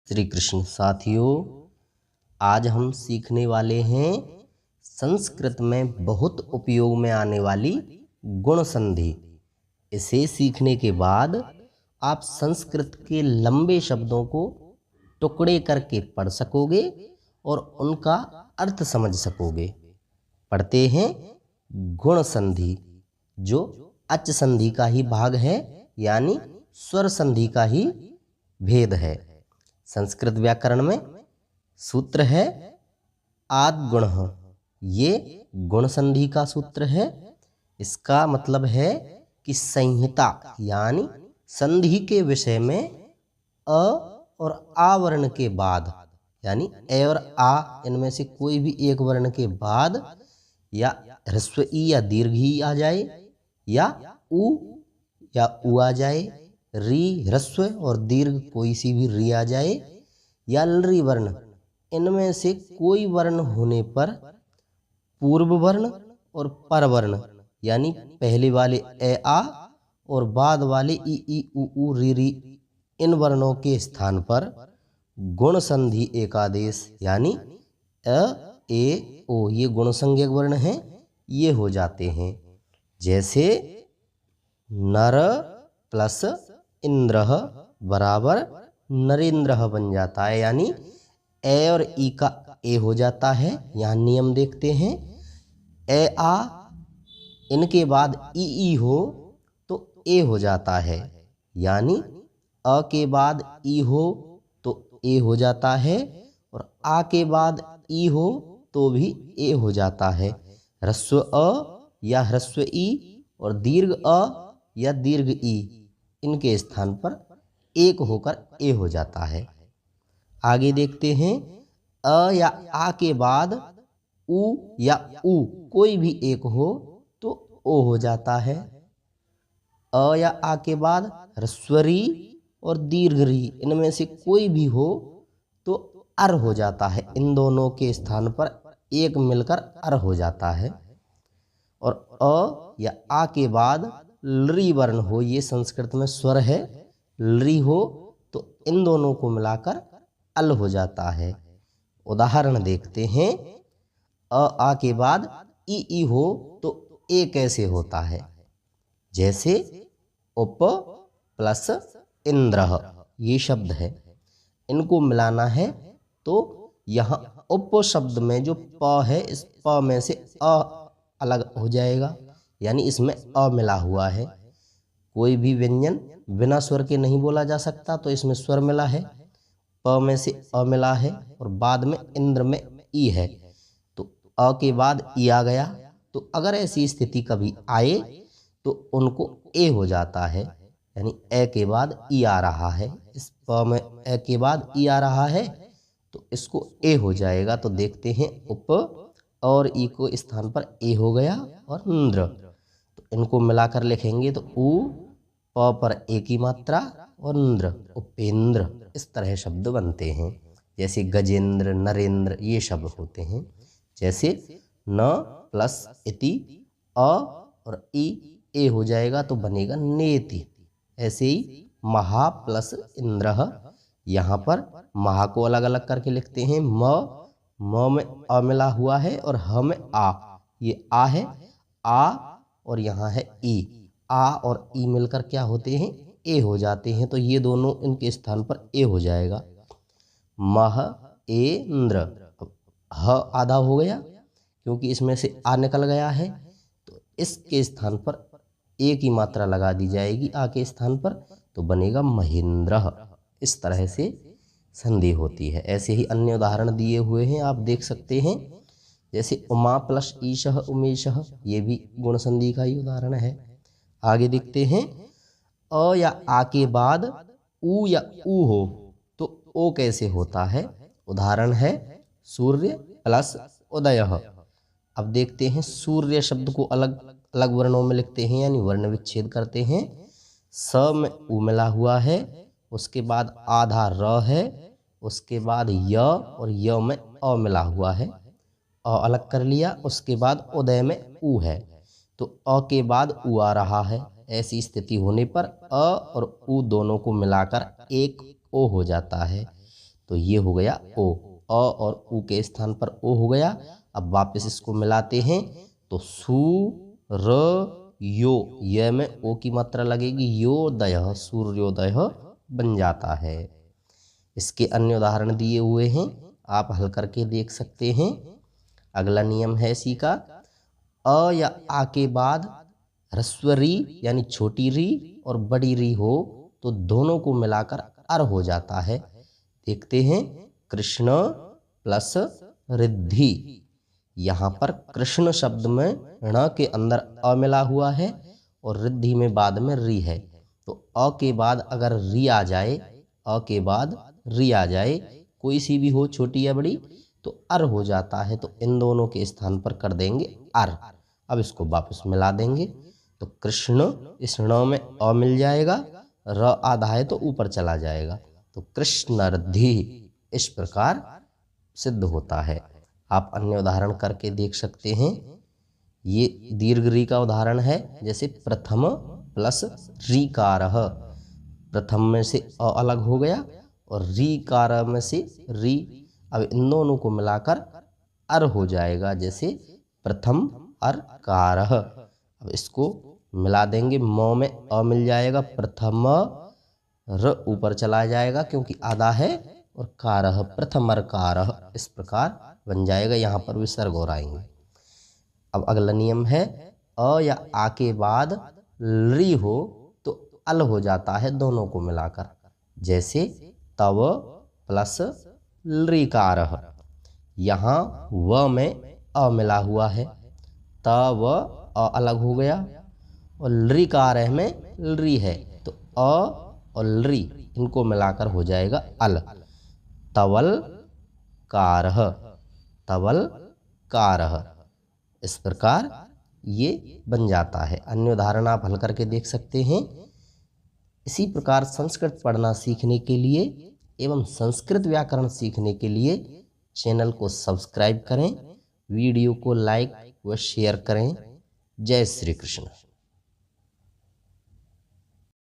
श्री कृष्ण साथियों, आज हम सीखने वाले हैं संस्कृत में बहुत उपयोग में आने वाली गुण संधि। इसे सीखने के बाद आप संस्कृत के लंबे शब्दों को टुकड़े करके पढ़ सकोगे और उनका अर्थ समझ सकोगे। पढ़ते हैं गुण संधि, जो अच संधि का ही भाग है, यानी स्वर संधि का ही भेद है। संस्कृत व्याकरण में सूत्र है आद्गुण। ये गुण संधि का सूत्र है। इसका मतलब है कि संहिता यानी संधि के विषय में अ और आ वर्ण के बाद, यानी ए और आ इनमें से कोई भी एक वर्ण के बाद या ह्रस्व ई या दीर्घ ई आ जाए, या उ आ जाए, री ह्रस्व और दीर्घ कोई सी भी री आ जाए, या लरी वर्ण, इनमें से कोई वर्ण होने पर पूर्व वर्ण और पर वर्ण यानी पहले वाले ए आ और बाद वाले ई उ री री, इन वर्णों के स्थान पर गुण संधि एकादेश यानी अ ए ओ, ये गुण संज्ञक वर्ण हैं, ये हो जाते हैं। जैसे नर प्लस इंद्र बराबर नरेंद्र बन जाता है, यानी ए और ई का ए हो जाता है। यहाँ नियम देखते हैं, ए आ इनके बाद ई हो तो ए हो जाता है, यानी अ के बाद ई हो तो ए हो जाता है, और आ के बाद ई हो तो भी ए हो जाता है। ह्रस्व अ या ह्रस्व ई और दीर्घ अ या दीर्घ ई, इनके स्थान पर एक होकर ए हो जाता है। आगे देखते हैं, अ या आ के बाद उ या उ कोई भी एक हो तो ओ हो जाता है। अ या आ के बाद ह्रस्वरी और दीर्घ री, इनमें से कोई भी हो तो अर हो जाता है। इन दोनों के स्थान पर एक मिलकर अर हो जाता है। और अ या आ के बाद लरी वर्ण हो, ये संस्कृत में स्वर है, लरी हो तो इन दोनों को मिलाकर अल हो जाता है। उदाहरण देखते हैं, अ आ के बाद ई हो तो ए कैसे होता है। जैसे उप प्लस इंद्र, ये शब्द है, इनको मिलाना है तो यहाँ उप शब्द में जो प है, इस प में से अ अलग हो जाएगा, यानी इसमें अ मिला हुआ है। कोई भी व्यंजन बिना स्वर के नहीं बोला जा सकता, तो इसमें स्वर मिला है, प में से अ मिला है, और बाद में इंद्र में ई है, तो अ के बाद ई आ गया। तो अगर ऐसी स्थिति कभी आए तो उनको ए हो जाता है, यानी ए के बाद ई आ रहा है। इस प में ए के बाद ई आ रहा है तो इसको ए हो जाएगा। तो देखते हैं, उप और ई को स्थान पर ए हो गया और इंद्र, तो इनको मिलाकर लिखेंगे तो उ प पर ए की मात्रा और इंद्र उपेंद्र, इस तरह शब्द बनते हैं। जैसे गजेंद्र, नरेंद्र, ये शब्द होते हैं। जैसे न प्लस इति अ और ई ए हो जाएगा तो बनेगा नेति। ऐसे ही महा प्लस इंद्र, यहाँ पर महा को अलग अलग करके लिखते हैं। म में अ मिला हुआ है और ह में आ, ये आ है, आ और यहाँ है ई, आ और ई मिलकर क्या होते हैं, ए हो जाते हैं। तो ये दोनों इनके स्थान पर ए हो जाएगा। मह ए इंद्र, ह आधा हो गया क्योंकि इसमें से आ निकल गया है, तो इसके स्थान पर ए की मात्रा लगा दी जाएगी आ के स्थान पर, तो बनेगा महेंद्र। इस तरह से संधि होती है। ऐसे ही अन्य उदाहरण दिए हुए हैं, आप देख सकते हैं। जैसे उमा प्लस ईशः उमेशः, ये भी गुण संधि का ही उदाहरण है। आगे देखते हैं, अ या आ के बाद उ या उ हो तो ओ कैसे होता है। उदाहरण है सूर्य प्लस उदय। अब देखते हैं, सूर्य शब्द को अलग अलग वर्णों में लिखते हैं, यानी वर्ण विच्छेद करते हैं। स में उ मिला हुआ है, उसके बाद आधा र है, उसके बाद य और य में अ मिला हुआ है, अ अलग कर लिया। उसके बाद उदय में उ है, तो अ के बाद उ आ रहा है। ऐसी स्थिति होने पर अ और उ दोनों को मिलाकर एक ओ हो जाता है। तो ये हो गया ओ। अ और उ के स्थान पर ओ हो गया। अब वापस इसको मिलाते हैं तो सू र यो, य में ओ की मात्रा लगेगी, योदय, सूर्योदय बन जाता है। इसके अन्य उदाहरण दिए हुए हैं, आप हल करके देख सकते हैं। अगला नियम है इसी का, अ या आ के बाद ह्रस्व री यानी छोटी री और बड़ी री हो तो दोनों को मिलाकर अर हो जाता है। देखते हैं, कृष्ण प्लस रिद्धि। यहाँ पर कृष्ण शब्द में ण के अंदर अ मिला हुआ है और रिद्धि में बाद में री है। तो अ के बाद अगर री आ जाए, अ के बाद री आ जाए, कोई सी भी हो छोटी या बड़ी, तो अर हो जाता है। तो इन दोनों के स्थान पर कर देंगे अर। अब इसको वापस मिला देंगे तो कृष्ण, इस ण में अ मिल जाएगा, र आधा है तो ऊपर चला जाएगा, तो कृष्णर्धि इस प्रकार सिद्ध होता है। आप अन्य उदाहरण करके देख सकते हैं। ये दीर्घ री का उदाहरण है, जैसे प्रथम प्लस रीकारः। प्रथम में से अ अलग हो गया और रीकार में से री, अब इन दोनों को मिलाकर अर हो जाएगा, जैसे प्रथम अर कारः। अब इसको मिला देंगे, म में अ मिल जाएगा, प्रथम र ऊपर चला जाएगा क्योंकि आधा है, और कारः प्रथमरकारः इस प्रकार बन जाएगा। यहाँ पर विसर्ग और आएंगे। अब अगला नियम है, अ या आ के बाद री हो तो अल हो जाता है दोनों को मिलाकर, जैसे तव प्लस लीकारः। यहाँ व में अ मिला हुआ है, तव अ अलग हो गया और लीकारः में री है, तो अ और री इनको मिलाकर हो जाएगा अल, तवल कारः, तवल कारः। इस प्रकार ये बन जाता है। अन्य उदाहरण आप हल करके देख सकते हैं। इसी प्रकार संस्कृत पढ़ना सीखने के लिए एवं संस्कृत व्याकरण सीखने के लिए चैनल को सब्सक्राइब करें, वीडियो को लाइक व शेयर करें। जय श्री कृष्ण।